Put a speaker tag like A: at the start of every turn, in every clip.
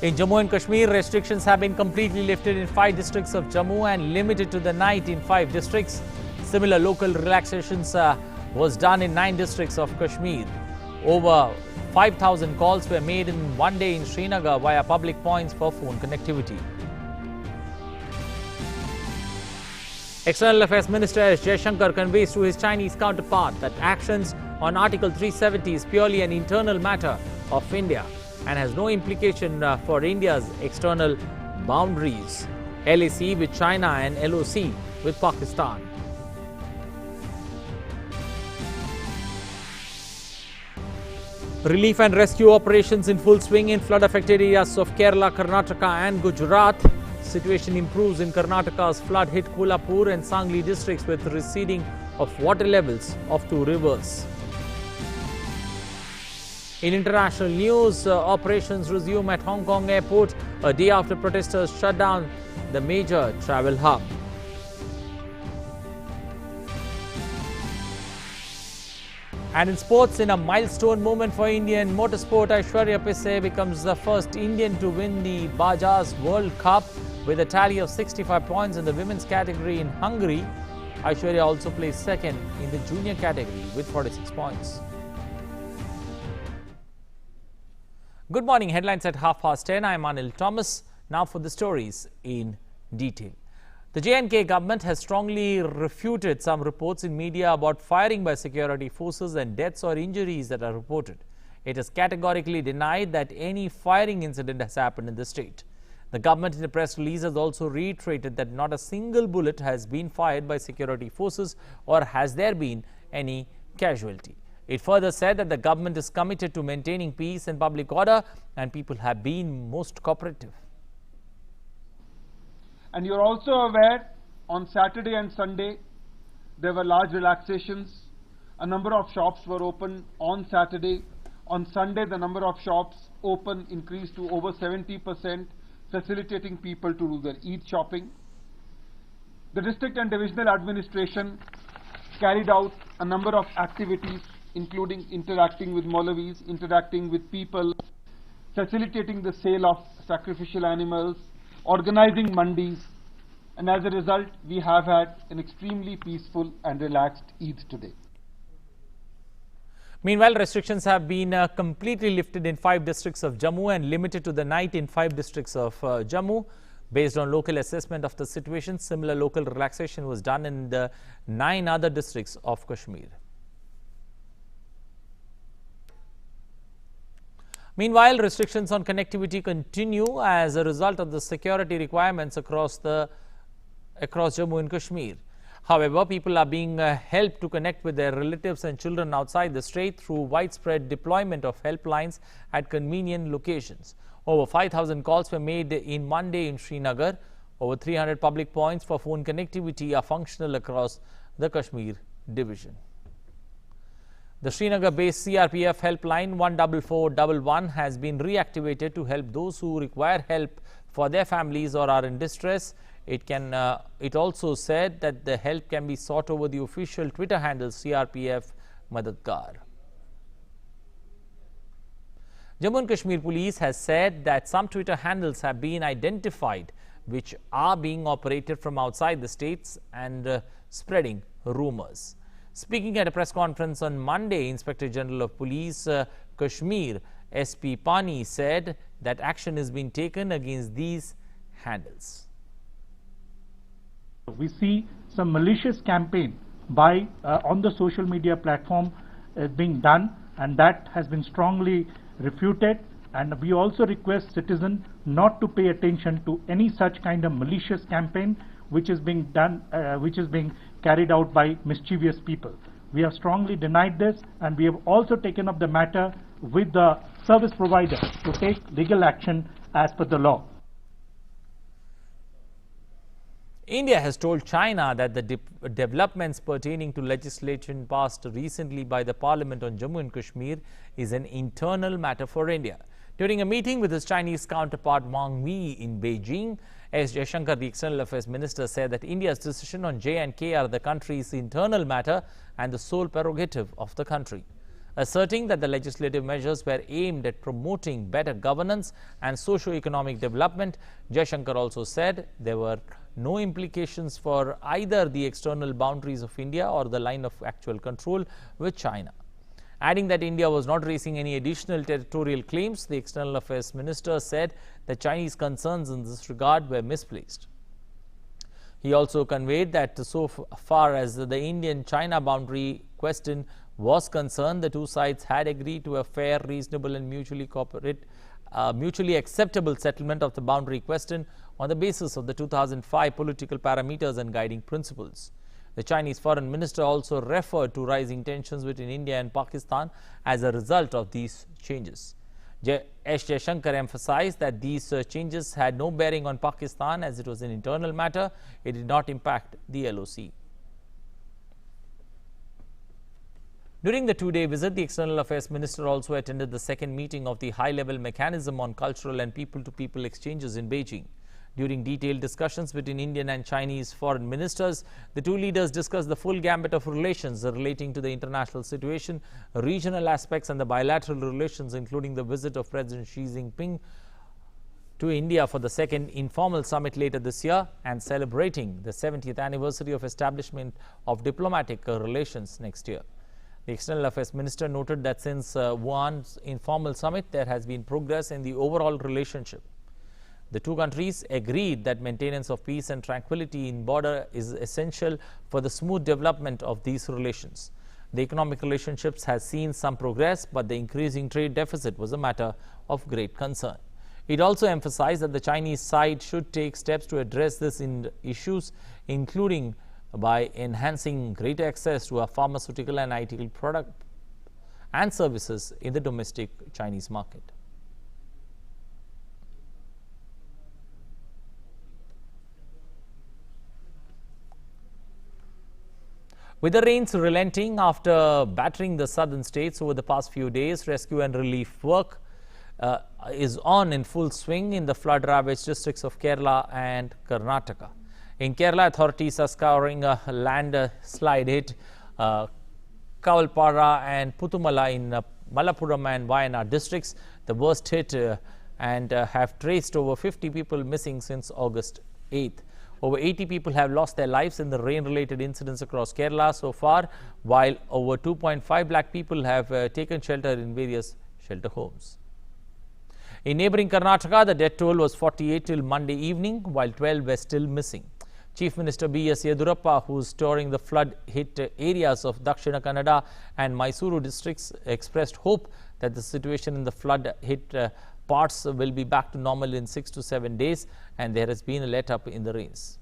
A: In Jammu and Kashmir, restrictions have been completely lifted in 5 districts of Jammu and limited to the night in 5 districts. Similar local relaxations was done in 9 districts of Kashmir. Over 5,000 calls were made in one day in Srinagar via public points for phone connectivity. External Affairs Minister Jaishankar conveys to his Chinese counterpart that actions on Article 370 is purely an internal matter of India and has no implication for India's external boundaries, LAC with China and LOC with Pakistan. Relief and rescue operations in full swing in flood-affected areas of Kerala, Karnataka and Gujarat. Situation improves in Karnataka's flood-hit Kolhapur and Sangli districts with receding of water levels of 2 rivers. In international news, operations resume at Hong Kong airport a day after protesters shut down the major travel hub. And in sports, in a milestone moment for Indian motorsport, Aishwarya becomes the first Indian to win the Bajas World Cup with a tally of 65 points in the women's category in Hungary. Aishwarya also placed second in the junior category with 46 points. Good morning. Headlines at 10:30. I am Anil Thomas. Now for the stories in detail. The J&K government has strongly refuted some reports in media about firing by security forces and deaths or injuries that are reported. It has categorically denied that any firing incident has happened in the state. The government in a press release has also reiterated that not a single bullet has been fired by security forces or has there been any casualty. It further said that the government is committed to maintaining peace and public order and people have been most cooperative.
B: And you're also aware, on Saturday and Sunday, there were large relaxations. A number of shops were open on Saturday. On Sunday, the number of shops open increased to over 70%, facilitating people to do their Eid shopping. The district and divisional administration carried out a number of activities, including interacting with Maulavis, interacting with people, facilitating the sale of sacrificial animals, organizing mandis, and as a result, we have had an extremely peaceful and relaxed Eid today.
A: Meanwhile, restrictions have been completely lifted in 5 districts of Jammu and limited to the night in 5 districts of Jammu. Based on local assessment of the situation, similar local relaxation was done in the 9 other districts of Kashmir. Meanwhile, restrictions on connectivity continue as a result of the security requirements across Jammu and Kashmir. However, people are being helped to connect with their relatives and children outside the state through widespread deployment of helplines at convenient locations. Over 5,000 calls were made in one day in Srinagar. Over 300 public points for phone connectivity are functional across the Kashmir division. The Srinagar-based CRPF helpline 14411 has been reactivated to help those who require help for their families or are in distress. It also said that the help can be sought over the official Twitter handle CRPF Madadkar. Jammu and Kashmir Police has said that some Twitter handles have been identified which are being operated from outside the states and spreading rumors. Speaking at a press conference on Monday, Inspector General of Police Kashmir SP Pani said that action is being taken against these handles.
C: We see some malicious campaign by on the social media platform being done, and that has been strongly refuted. And we also request citizens not to pay attention to any such kind of malicious campaign which is being done, which is being carried out by mischievous people. We have strongly denied this, and we have also taken up the matter with the service provider to take legal action as per the law.
A: India has told China that the developments pertaining to legislation passed recently by the Parliament on Jammu and Kashmir is an internal matter for India. During a meeting with his Chinese counterpart Wang Yi in Beijing, S. Jaishankar, the External Affairs Minister, said that India's decision on J&K are the country's internal matter and the sole prerogative of the country. asserting that the legislative measures were aimed at promoting better governance and socio-economic development. Jaishankar also said there were no implications for either the external boundaries of India or the line of actual control with China. Adding that India was not raising any additional territorial claims, the External Affairs Minister said that Chinese concerns in this regard were misplaced. He also conveyed that so far as the Indian-China boundary question was concerned, the two sides had agreed to a fair, reasonable and mutually acceptable settlement of the boundary question on the basis of the 2005 political parameters and guiding principles. The Chinese Foreign Minister also referred to rising tensions between India and Pakistan as a result of these changes. Jaishankar emphasized that these changes had no bearing on Pakistan as it was an internal matter. It did not impact the LOC. During the two-day visit, the External Affairs Minister also attended the second meeting of the high-level mechanism on cultural and people-to-people exchanges in Beijing. During detailed discussions between Indian and Chinese foreign ministers, the two leaders discussed the full gambit of relations relating to the international situation, regional aspects and the bilateral relations, including the visit of President Xi Jinping to India for the second informal summit later this year and celebrating the 70th anniversary of establishment of diplomatic relations next year. The External Affairs Minister noted that since Wuhan's informal summit, there has been progress in the overall relationship. The two countries agreed that maintenance of peace and tranquility in border is essential for the smooth development of these relations. The economic relationships has seen some progress, but the increasing trade deficit was a matter of great concern. It also emphasized that the Chinese side should take steps to address these issues, including by enhancing greater access to our pharmaceutical and IT product and services in the domestic Chinese market. With the rains relenting after battering the southern states over the past few days, rescue and relief work is on in full swing in the flood-ravaged districts of Kerala and Karnataka. In Kerala, authorities are scouring a landslide hit Kavalpara and Puthumala in Malappuram and Wayanad districts, the worst hit, and have traced over 50 people missing since August 8th. Over 80 people have lost their lives in the rain-related incidents across Kerala so far, while over 2.5 lakh people have taken shelter in various shelter homes. In neighboring Karnataka, the death toll was 48 till Monday evening, while 12 were still missing. Chief Minister B.S. Yedurappa, who is touring the flood-hit areas of Dakshina Kannada and Mysuru districts, expressed hope that the situation in the flood-hit parts will be back to normal in 6 to 7 days, and there has been a let-up in the rains.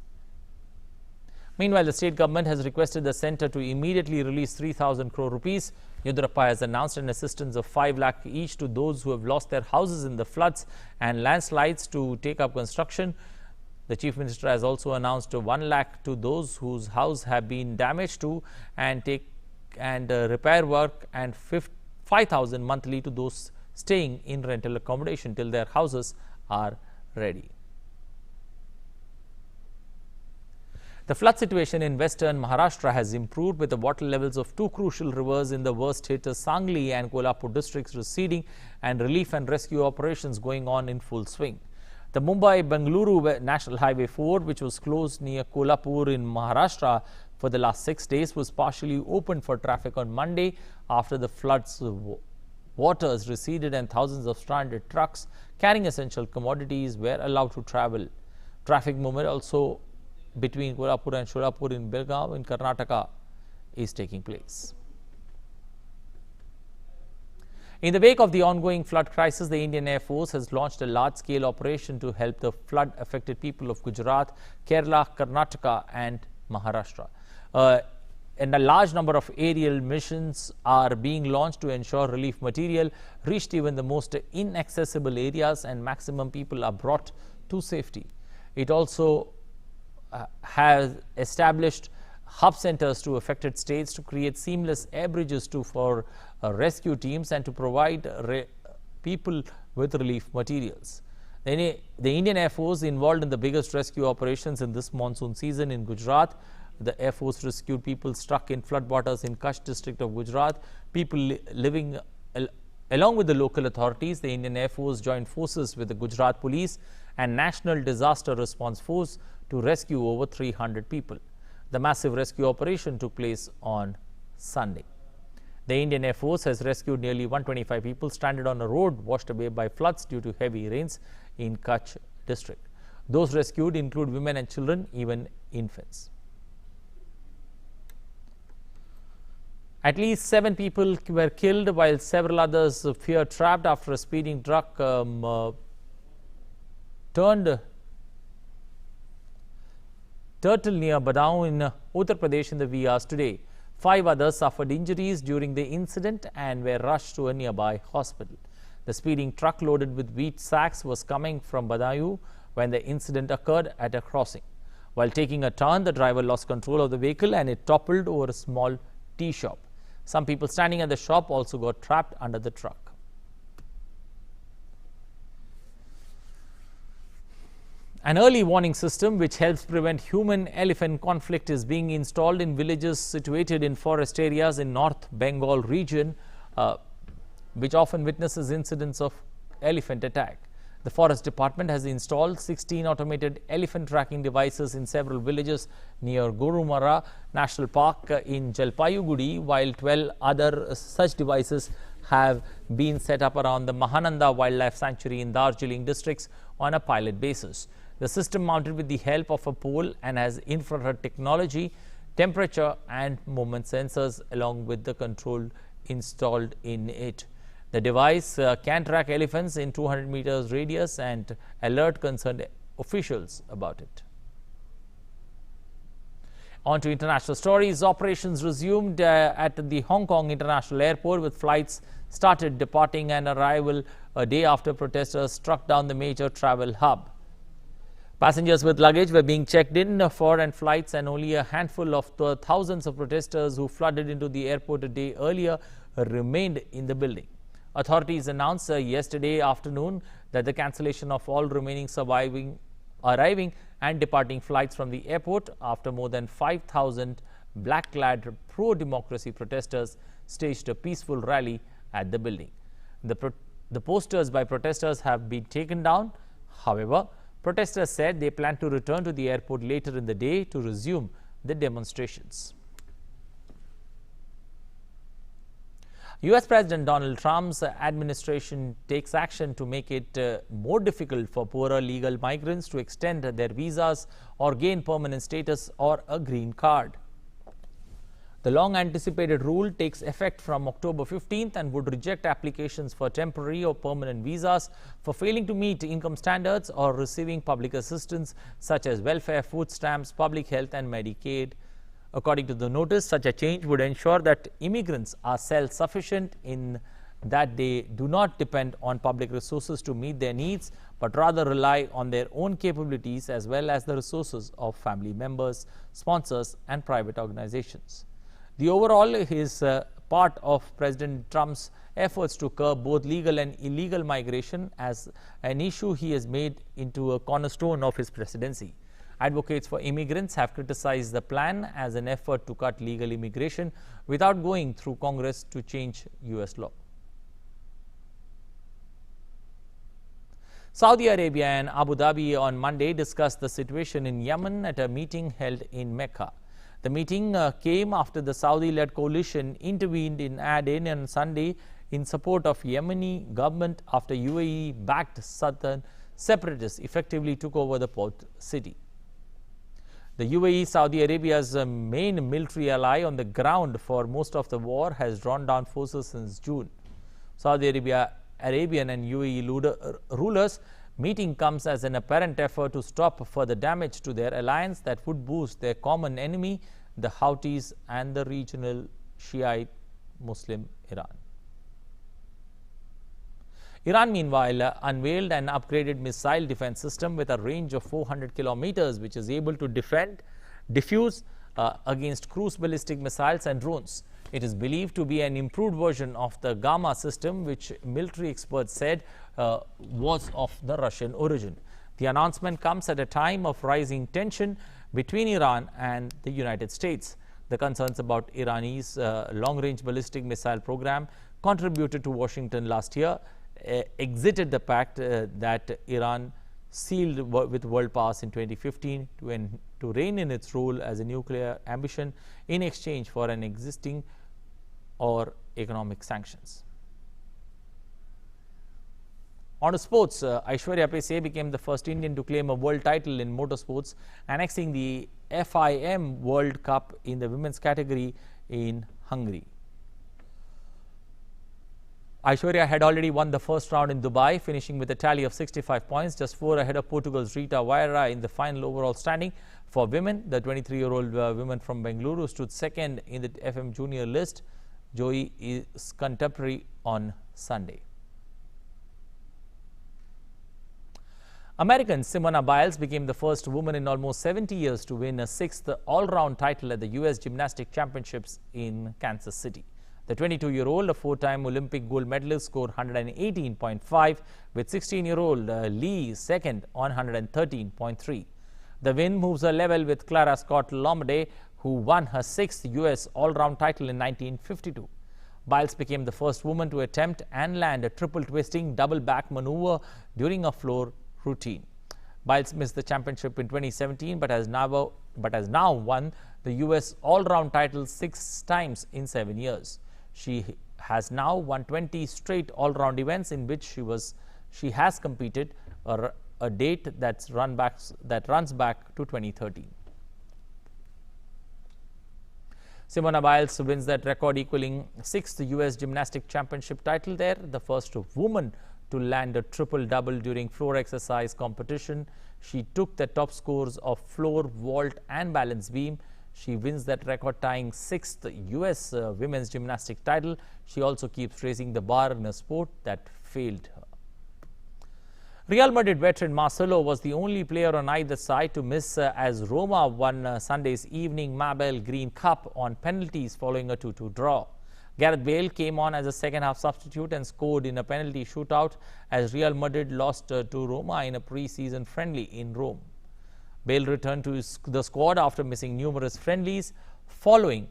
A: Meanwhile, the state government has requested the centre to immediately release 3,000 crore rupees. Yedurappa has announced an assistance of 5 lakh each to those who have lost their houses in the floods and landslides to take up construction. The Chief Minister has also announced 1 lakh to those whose house have been damaged to and repair work, and 5,000 monthly to those staying in rental accommodation till their houses are ready. The flood situation in western Maharashtra has improved, with the water levels of two crucial rivers in the worst hit Sangli and Kolhapur districts receding and relief and rescue operations going on in full swing. The Mumbai-Bengaluru National Highway 4, which was closed near Kolhapur in Maharashtra for the last 6 days, was partially opened for traffic on Monday after the floods waters receded and thousands of stranded trucks carrying essential commodities were allowed to travel. Traffic movement also between Kolhapur and Sholapur in Belgaum in Karnataka is taking place. In the wake of the ongoing flood crisis, the Indian Air Force has launched a large-scale operation to help the flood-affected people of Gujarat, Kerala, Karnataka and Maharashtra. And a large number of aerial missions are being launched to ensure relief material reached even the most inaccessible areas and maximum people are brought to safety. It also has established hub centers to affected states to create seamless air bridges for rescue teams and to provide people with relief materials. The Indian Air Force, involved in the biggest rescue operations in this monsoon season in Gujarat, The Air Force rescued people stuck in floodwaters in Kutch district of Gujarat. People living along with the local authorities. The Indian Air Force joined forces with the Gujarat Police and National Disaster Response Force to rescue over 300 people. The massive rescue operation took place on Sunday. The Indian Air Force has rescued nearly 125 people stranded on a road washed away by floods due to heavy rains in Kutch district. Those rescued include women and children, even infants. At least 7 people were killed while several others fear trapped after a speeding truck turned turtle near Badau in Uttar Pradesh in the wee hours today. 5 others suffered injuries during the incident and were rushed to a nearby hospital. The speeding truck loaded with wheat sacks was coming from Badau when the incident occurred at a crossing. While taking a turn, the driver lost control of the vehicle and it toppled over a small tea shop. Some people standing at the shop also got trapped under the truck. An early warning system which helps prevent human-elephant conflict is being installed in villages situated in forest areas in North Bengal region, which often witnesses incidents of elephant attack. The Forest Department has installed 16 automated elephant tracking devices in several villages near Gorumara National Park in Jalpaiguri, while 12 other such devices have been set up around the Mahananda Wildlife Sanctuary in Darjeeling districts on a pilot basis. The system mounted with the help of a pole and has infrared technology, temperature and movement sensors along with the control installed in it. The device can track elephants in 200 meters radius and alert concerned officials about it. On to international stories. Operations resumed at the Hong Kong International Airport with flights started departing and arrival a day after protesters struck down the major travel hub. Passengers with luggage were being checked in for and flights, and only a handful of the thousands of protesters who flooded into the airport a day earlier remained in the building. Authorities announced yesterday afternoon that the cancellation of all remaining arriving and departing flights from the airport after more than 5,000 black-clad pro-democracy protesters staged a peaceful rally at the building. The posters by protesters have been taken down. However, protesters said they plan to return to the airport later in the day to resume the demonstrations. US President Donald Trump's administration takes action to make it more difficult for poorer legal migrants to extend their visas or gain permanent status or a green card. The long-anticipated rule takes effect from October 15th and would reject applications for temporary or permanent visas for failing to meet income standards or receiving public assistance such as welfare, food stamps, public health and Medicaid. According to the notice, such a change would ensure that immigrants are self-sufficient in that they do not depend on public resources to meet their needs, but rather rely on their own capabilities as well as the resources of family members, sponsors and private organizations. The overall is part of President Trump's efforts to curb both legal and illegal migration as an issue he has made into a cornerstone of his presidency. Advocates for immigrants have criticized the plan as an effort to cut legal immigration without going through Congress to change US law. Saudi Arabia and Abu Dhabi on Monday discussed the situation in Yemen at a meeting held in Mecca. The meeting came after the Saudi-led coalition intervened in Aden on Sunday in support of Yemeni government after UAE-backed southern separatists effectively took over the port city. The UAE, Saudi Arabia's main military ally on the ground for most of the war, has drawn down forces since June. Saudi Arabia, Arabian and UAE rulers meeting comes as an apparent effort to stop further damage to their alliance that would boost their common enemy, the Houthis and the regional Shiite Muslim Iran. Iran, meanwhile, unveiled an upgraded missile defense system with a range of 400 kilometers, which is able to diffuse against cruise ballistic missiles and drones. It is believed to be an improved version of the Gamma system, which military experts said was of the Russian origin. The announcement comes at a time of rising tension between Iran and the United States. The concerns about Irani's long-range ballistic missile program contributed to Washington last year exited the pact that Iran sealed with world powers in 2015 to rein in its role as a nuclear ambition in exchange for an existing or economic sanctions. On to sports, Aishwarya became the first Indian to claim a world title in motorsports, annexing the FIM World Cup in the women's category in Hungary. Aishwarya had already won the first round in Dubai, finishing with a tally of 65 points, just 4 ahead of Portugal's Rita Vieira in the final overall standing. For women, the 23-year-old woman from Bengaluru stood second in the FM junior list. Joey is contemporary on Sunday. American Simone Biles became the first woman in almost 70 years to win a 6th all-round title at the U.S. Gymnastics Championships in Kansas City. The 22-year-old, a 4-time Olympic gold medalist, scored 118.5, with 16-year-old Lee second on 113.3. The win moves her level with Clara Scott Lombardi, who won her 6th U.S. all-round title in 1952. Biles became the first woman to attempt and land a triple twisting double back maneuver during a floor routine. Biles missed the championship in 2017 but has now won the US all-round title 6 times in 7 years. She has now won 20 straight all-round events in which she has competed, a date that runs back to 2013. Simone Biles wins that record, equaling 6th US Gymnastics Championship title there, the first woman to land a triple-double during floor exercise competition. She took the top scores of floor, vault and balance beam. She wins that record-tying 6th US women's gymnastics title. She also keeps raising the bar in a sport that failed her. Real Madrid veteran Marcelo was the only player on either side to miss as Roma won Sunday's evening Mabel Green Cup on penalties following a 2-2 draw. Gareth Bale came on as a second-half substitute and scored in a penalty shootout as Real Madrid lost to Roma in a pre-season friendly in Rome. Bale returned to the squad after missing numerous friendlies following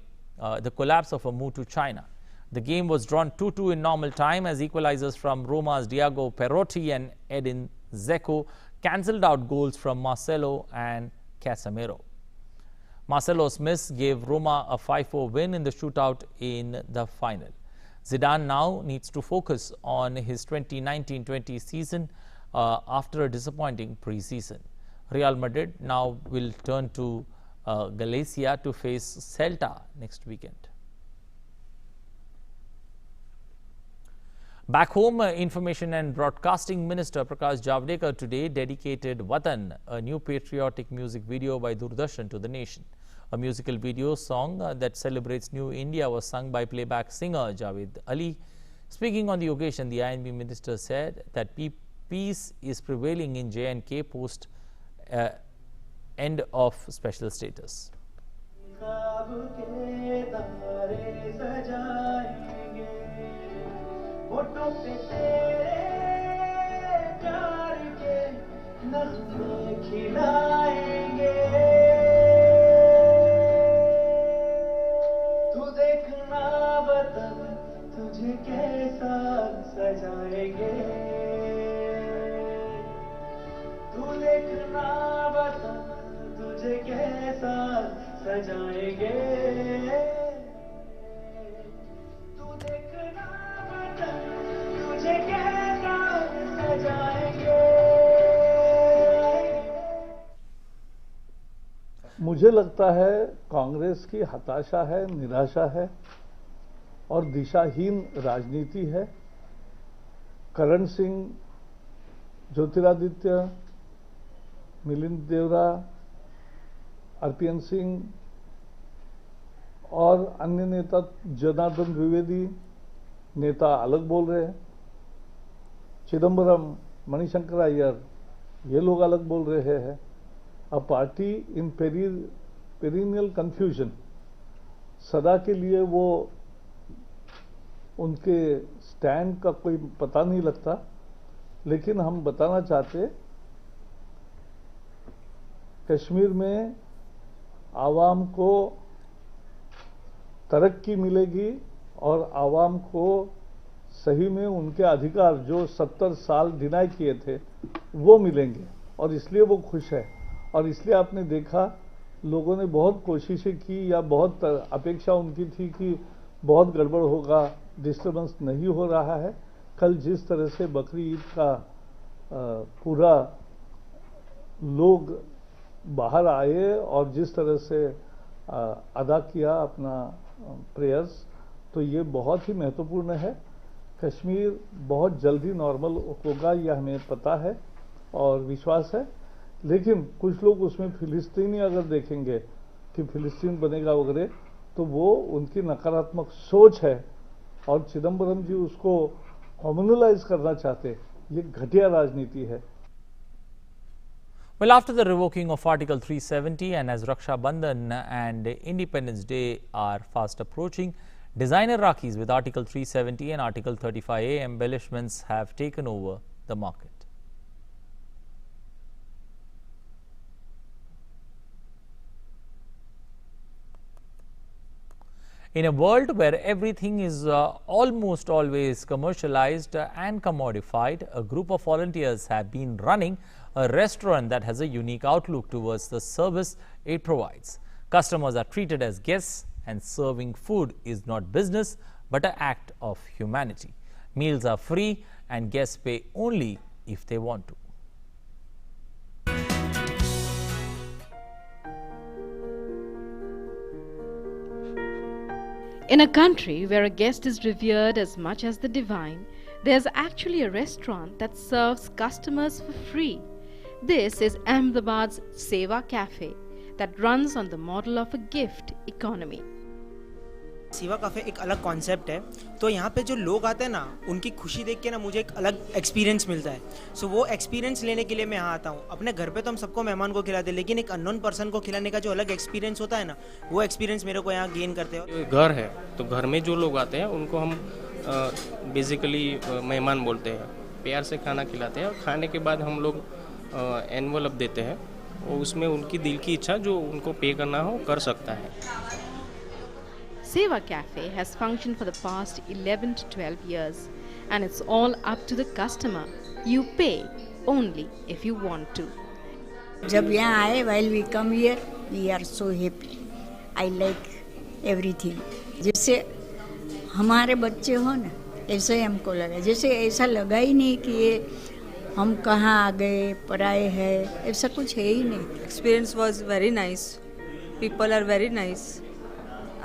A: the collapse of a move to China. The game was drawn 2-2 in normal time as equalizers from Roma's Diego Perotti and Edin Dzeko cancelled out goals from Marcelo and Casemiro. Marcelo's miss gave Roma a 5-4 win in the shootout in the final. Zidane now needs to focus on his 2019-20 season after a disappointing pre-season. Real Madrid now will turn to Galicia to face Celta next weekend. Back home, Information and Broadcasting Minister Prakash Javadekar today dedicated Watan, a new patriotic music video by Doordarshan, to the nation. A musical video song that celebrates New India was sung by playback singer Javed Ali. Speaking on the occasion, the INB minister said that peace is prevailing in J&K post end of special status.
D: मुझे लगता है कांग्रेस की हताशा है, निराशा है और दिशाहीन राजनीति है। करण सिंह, ज्योतिरादित्य, मिलिंद देवरा, आरपीएन सिंह और अन्य नेता, जनार्दन द्विवेदी नेता अलग बोल रहे हैं। चिदंबरम, मणिशंकर अय्यर, ये लोग अलग बोल रहे हैं। A party in perennial confusion, सदा के लिए वो उनके स्टैंड का कोई पता नहीं लगता। लेकिन हम बताना चाहते, कश्मीर में आवाम को तरक्की मिलेगी और आवाम को सही में उनके अधिकार जो 70 साल डिनाई किए थे वो मिलेंगे, और इसलिए वो खुश है। और इसलिए आपने देखा लोगों ने बहुत कोशिशें की या बहुत अपेक्षा उनकी थी कि बहुत गड़बड़ होगा, डिस्टर्बेंस नहीं हो रहा है। कल जिस तरह से बकरी ईद का पूरा लोग बाहर आए और जिस तरह से अदा किया अपना प्रेयर्स, तो ये बहुत ही महत्वपूर्ण है। कश्मीर बहुत जल्दी नॉर्मल होगा, यह हमें पता है और विश्वास है। लेकिन कुछ लोग उसमें फिलिस्तीनी अगर देखेंगे कि फिलिस्तीन बनेगा वगैरह, तो वो उनकी नकारात्मक सोच है और चिदम्बरम जी उसको कम्युनलाइज करना चाहते। ये घटिया राजनीति है।
A: Well, after the revoking of Article 370 and as Raksha Bandhan and Independence Day are fast approaching, designer Rakis with Article 370 and Article 35A embellishments have taken over the market. In a world where everything is almost always commercialized and commodified, a group of volunteers have been running a restaurant that has a unique outlook towards the service it provides. Customers are treated as guests, and serving food is not business but an act of humanity. Meals are free and guests pay only if they want to.
E: In a country where a guest is revered as much as the divine, there's actually a restaurant that serves customers for free. This is Ahmedabad's Seva Cafe that runs on the model of a gift economy.
F: सेवा काफ़े एक अलग concept है, तो यहाँ पे जो लोग आते हैं ना, उनकी खुशी देख के ना मुझे एक अलग एक्सपीरियंस मिलता है। सो वो एक्सपीरियंस लेने के लिए मैं यहाँ आता हूँ। अपने घर पे तो हम सबको मेहमान को खिलाते हैं, लेकिन एक अननोन पर्सन को खिलाने का जो अलग एक्सपीरियंस होता है ना, वो एक्सपीरियंस मेरे को यहाँ गेन करते हैं।
G: घर है तो घर में जो लोग आते हैं उनको हम बेसिकली मेहमान बोलते हैं, प्यार से खाना खिलाते हैं और खाने के बाद हम लोग एनवलप देते हैं और उसमें उनकी दिल की इच्छा जो उनको पे करना हो कर सकता है।
E: Seva Cafe has functioned for the past 11 to 12 years and it's all up to the customer. You pay only if you want to.
H: जब यहाँ आए, while we come here, we are so happy. I like everything. जैसे हमारे बच्चे हो ना, ऐसा ही हमको लगा। जैसे ऐसा लगा ही नहीं कि ये हम कहाँ आ गए, पराए हैं, ऐसा कुछ है ही नहीं।
I: Experience was very nice. People are very nice.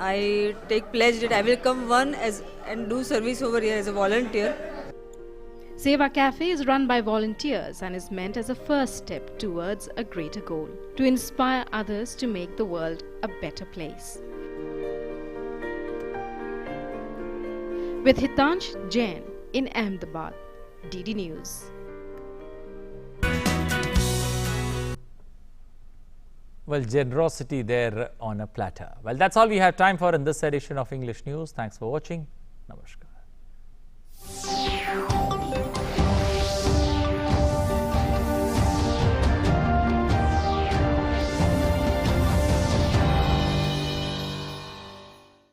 I: I take pledge that I will come and do service over here as a volunteer.
E: Seva Cafe is run by volunteers and is meant as a first step towards a greater goal, to inspire others to make the world a better place. With Hitansh Jain in Ahmedabad, DD News.
A: Well, generosity there on a platter. Well, that's all we have time for in this edition of English News. Thanks for watching. Namaskar.